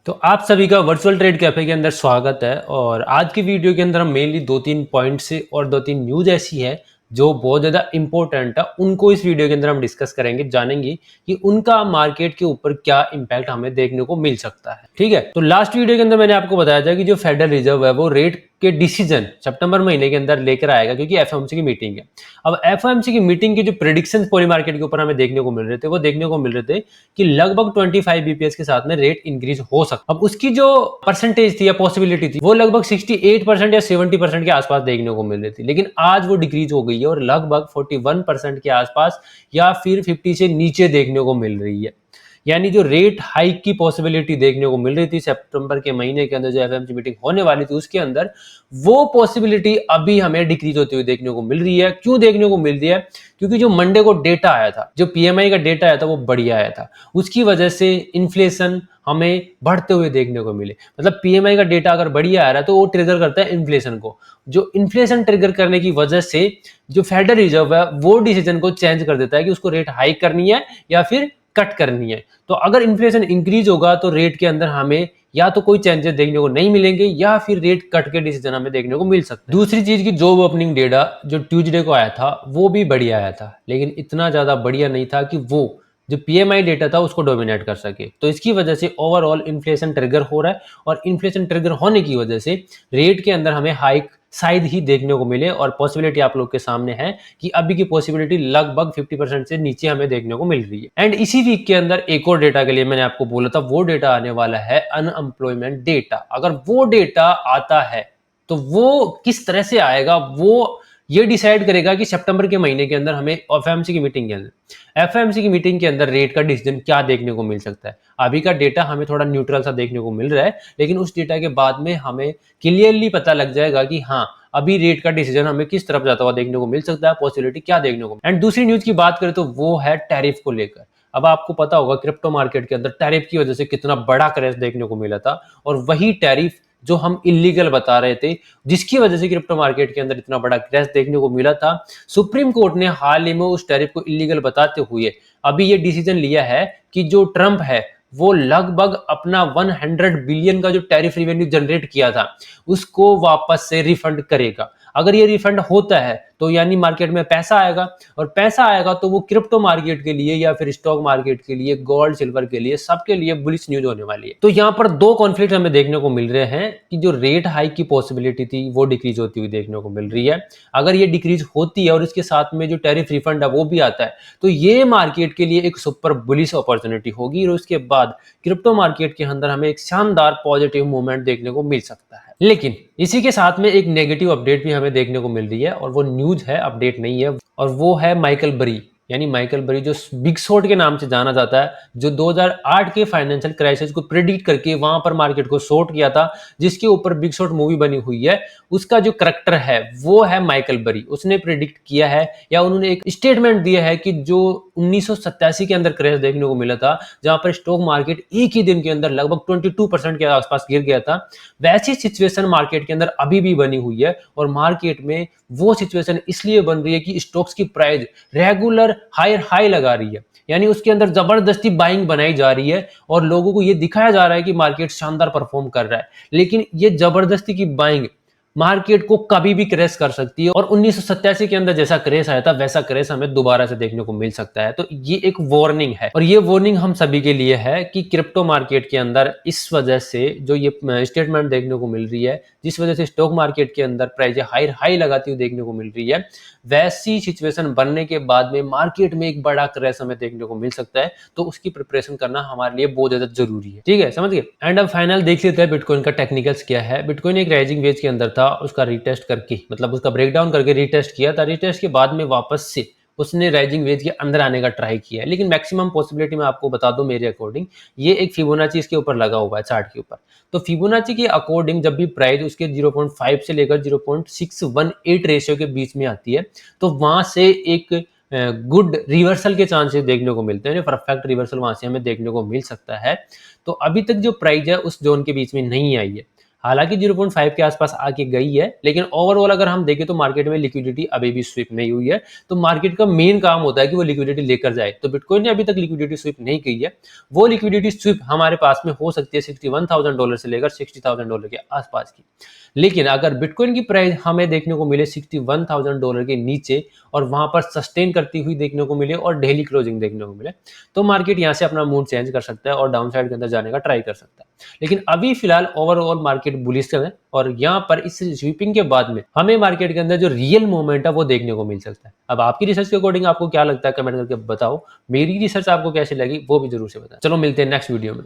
तो आप सभी का वर्चुअल ट्रेड कैफे के अंदर स्वागत है। और आज की वीडियो के अंदर हम मेनली दो तीन पॉइंट से और दो तीन न्यूज ऐसी है जो बहुत ज़्यादा इंपॉर्टेंट है, उनको इस वीडियो के अंदर हम डिस्कस करेंगे, जानेंगे कि उनका मार्केट के ऊपर क्या इम्पैक्ट हमें देखने को मिल सकता है। ठीक है, तो लास्ट वीडियो के अंदर मैंने आपको बताया था कि जो फेडरल रिजर्व है वो रेट के डिसीजन सितंबर महीने के अंदर लेकर आएगा, क्योंकि एफओएमसी की मीटिंग है। अब एफओएमसी की मीटिंग के जो प्रेडिक्शन पॉली मार्केट के ऊपर हमें देखने को मिल रहे थे, वो देखने को मिल रहे थे कि लगभग 25 बीपीएस के साथ में रेट इंक्रीज हो सकता। अब उसकी जो परसेंटेज थी या पॉसिबिलिटी थी वो लगभग 68% या 70% के आसपास देखने को मिल रही थी, लेकिन आज वो डिक्रीज हो गई है और लगभग 41% के आसपास या फिर 50 से नीचे देखने को मिल रही है। यानी जो रेट हाइक की पॉसिबिलिटी देखने को मिल रही थी सितंबर के महीने के अंदर, जो एफएमसी मीटिंग होने वाली थी उसके अंदर, वो पॉसिबिलिटी अभी हमें डिक्रीज होती हुई देखने को मिल रही है। क्यों देखने को मिल रही है? क्योंकि जो मंडे को डेटा आया था, जो पीएमआई का डेटा आया था, वो बढ़िया आया था। उसकी वजह से इन्फ्लेशन हमें बढ़ते हुए देखने को मिले। मतलब पीएमआई का डेटा अगर बढ़िया आ रहा है तो वो ट्रिगर करता है इन्फ्लेशन को। जो इन्फ्लेशन ट्रिगर करने की वजह से जो फेडरल रिजर्व है वो डिसीजन को चेंज कर देता है कि उसको रेट हाइक करनी है या फिर कट करनी है। तो अगर इन्फ्लेशन इंक्रीज होगा तो रेट के अंदर हमें या तो कोई चेंजेस देखने को नहीं मिलेंगे या फिर रेट कट के डिसीजन हमें देखने को मिल सकते हैं। दूसरी चीज की जॉब ओपनिंग डेटा जो ट्यूसडे को आया था वो भी बढ़िया आया था, लेकिन इतना ज्यादा बढ़िया नहीं था कि वो जो पीएमआई डेटा था उसको डोमिनेट कर सके। तो इसकी वजह से ओवरऑल इन्फ्लेशन ट्रिगर हो रहा है और इन्फ्लेशन ट्रिगर होने की वजह से रेट के अंदर हमें हाइक शायद ही देखने को मिले। और पॉसिबिलिटी आप लोग के सामने है कि अभी की पॉसिबिलिटी लगभग 50% से नीचे हमें देखने को मिल रही है। एंड इसी वीक के अंदर एक और डेटा के लिए मैंने आपको बोला था, वो डेटा आने वाला है अनएम्प्लॉयमेंट डेटा। अगर वो डेटा आता है तो वो किस तरह से आएगा वो ये डिसाइड करेगा कि सितंबर के महीने के अंदर हमें एफओएमसी की मीटिंग के अंदर रेट का डिसीजन क्या देखने को मिल सकता है। अभी का डेटा हमें थोड़ा न्यूट्रल सा देखने को मिल रहा है, लेकिन उस डेटा के बाद में हमें क्लियरली पता लग जाएगा कि हाँ, अभी रेट का डिसीजन हमें किस तरफ जाता हुआ देखने को मिल सकता है, पॉसिबिलिटी क्या देखने को। एंड दूसरी न्यूज की बात करें तो वो है टैरिफ को लेकर। अब आपको पता होगा क्रिप्टो मार्केट के अंदर टैरिफ की वजह से कितना बड़ा क्रैश देखने को मिला था, और वही टैरिफ जो हम इलीगल बता रहे थे, जिसकी वजह से क्रिप्टो मार्केट के अंदर इतना बड़ा क्रैश देखने को मिला था, सुप्रीम कोर्ट ने हाल ही में उस टैरिफ को इलीगल बताते हुए अभी ये डिसीजन लिया है कि जो ट्रंप है वो लगभग अपना 100 बिलियन का जो टैरिफ रेवेन्यू जनरेट किया था उसको वापस से रिफंड करेगा। अगर ये रिफंड होता है तो यानी मार्केट में पैसा आएगा, और पैसा आएगा तो वो क्रिप्टो मार्केट के लिए या फिर स्टॉक मार्केट के लिए, गोल्ड सिल्वर के लिए, सबके लिए बुलिश न्यूज होने वाली है। तो यहाँ पर दो कॉन्फ्लिक्ट हमें देखने को मिल रहे हैं कि जो रेट हाइक की पॉसिबिलिटी थी वो डिक्रीज होती हुई देखने को मिल रही है। अगर ये डिक्रीज होती है और इसके साथ में जो टैरिफ रिफंड है वो भी आता है, तो ये मार्केट के लिए एक सुपर बुलिश अपॉर्चुनिटी होगी, और उसके बाद क्रिप्टो मार्केट के अंदर हमें एक शानदार पॉजिटिव मूवमेंट देखने को मिल सकता है। लेकिन इसी के साथ में एक नेगेटिव अपडेट भी हमें देखने को मिल रही है, और वो न्यूज है, अपडेट नहीं है, और वो है माइकल बरी। यानी माइकल बरी जो बिग शॉर्ट के नाम से जाना जाता है, जो 2008 के फाइनेंशियल क्राइसिस को प्रिडिक्ट करके वहां पर मार्केट को शॉर्ट किया था, जिसके ऊपर बिग शॉर्ट मूवी बनी हुई है, उसका जो करैक्टर है वो है माइकल बरी। उसने प्रिडिक्ट किया है या उन्होंने एक स्टेटमेंट दिया है कि जो 1987 के अंदर क्रैश देखने को मिला था, जहां पर स्टॉक मार्केट एक ही दिन के अंदर लगभग 22% के आसपास गिर गया था, वैसी सिचुएशन मार्केट के अंदर अभी भी बनी हुई है। और मार्केट में वो सिचुएशन इसलिए बन रही है कि स्टॉक्स की प्राइस रेगुलर हायर हाई लगा रही है, यानी उसके अंदर जबरदस्ती बाइंग बनाई जा रही है, और लोगों को ये दिखाया जा रहा है कि मार्केट शानदार परफॉर्म कर रहा है। लेकिन ये जबरदस्ती की बाइंग मार्केट को कभी भी क्रैश कर सकती है, और 1987 के अंदर जैसा क्रैश आया था वैसा क्रैश हमें दोबारा से देखने को मिल सकता है। तो ये एक वार्निंग है, और ये वार्निंग हम सभी के लिए है कि क्रिप्टो मार्केट के अंदर इस वजह से जो ये स्टेटमेंट देखने को मिल रही है, जिस वजह से स्टॉक मार्केट के अंदर प्राइस हाई हाई लगाती हुई देखने को मिल रही है, वैसी सिचुएशन बनने के बाद में मार्केट में एक बड़ा क्रैश हमें देखने को मिल सकता है। तो उसकी प्रिपरेशन करना हमारे लिए बहुत ज्यादा जरूरी है। ठीक है, समझ गए। एंड अब फाइनल देख लेते हैं बिटकॉइन का टेक्निकल्स क्या है। बिटकॉइन एक राइजिंग वेज के अंदर था, उसका रीटेस्ट करके, मतलब उसका ब्रेकडाउन करके रीटेस्ट किया था। रीटेस्ट के बाद में वापस से उसने राइजिंग वेज के अंदर आने का ट्राई किया है, लेकिन मैक्सिमम पॉसिबिलिटी मैं आपको बता दूं मेरे अकॉर्डिंग, ये एक फिबोनाची इसके ऊपर लगा हुआ है चार्ट के ऊपर। तो फिबोनाची के अकॉर्डिंग जब भी प्राइस उसके 0.5 से लेकर 0.618 रेशियो के बीच में आती है, तो वहां से एक गुड रिवर्सल के चांसेस देखने को मिलते हैं, परफेक्ट रिवर्सल वहां से हमें देखने को मिल सकता है। तो अभी तक जो प्राइस है उस जोन के बीच में नहीं आई है। हालांकि 0.5 के आसपास आके गई है, लेकिन ओवरऑल अगर हम देखें तो मार्केट में लिक्विडिटी अभी भी स्वीप नहीं हुई है। तो मार्केट का मेन काम होता है कि वो लिक्विडिटी लेकर जाए। तो बिटकॉइन ने अभी तक लिक्विडिटी स्वीप नहीं की है। वो लिक्विडिटी स्वीप हमारे पास में हो सकती है $61,000 से लेकर $60,000 के आसपास की। लेकिन अगर बिटकॉइन की प्राइस हमें देखने को मिले $61,000 के नीचे और वहां पर सस्टेन करती हुई देखने को मिले और डेली क्लोजिंग देखने को मिले, तो मार्केट यहां से अपना मूड चेंज कर सकता है और डाउन साइड के अंदर जाने का ट्राई कर सकता है। लेकिन अभी फिलहाल ओवरऑल मार्केट बुलिश है और यहाँ पर इस स्वीपिंग के बाद में हमें मार्केट के अंदर जो रियल मूवमेंट है वो देखने को मिल सकता है। अब आपकी रिसर्च के अकॉर्डिंग आपको क्या लगता है, कमेंट करके बताओ। मेरी रिसर्च आपको कैसी लगी वो भी जरूर से बताएं। चलो मिलते हैं नेक्स्ट वीडियो में।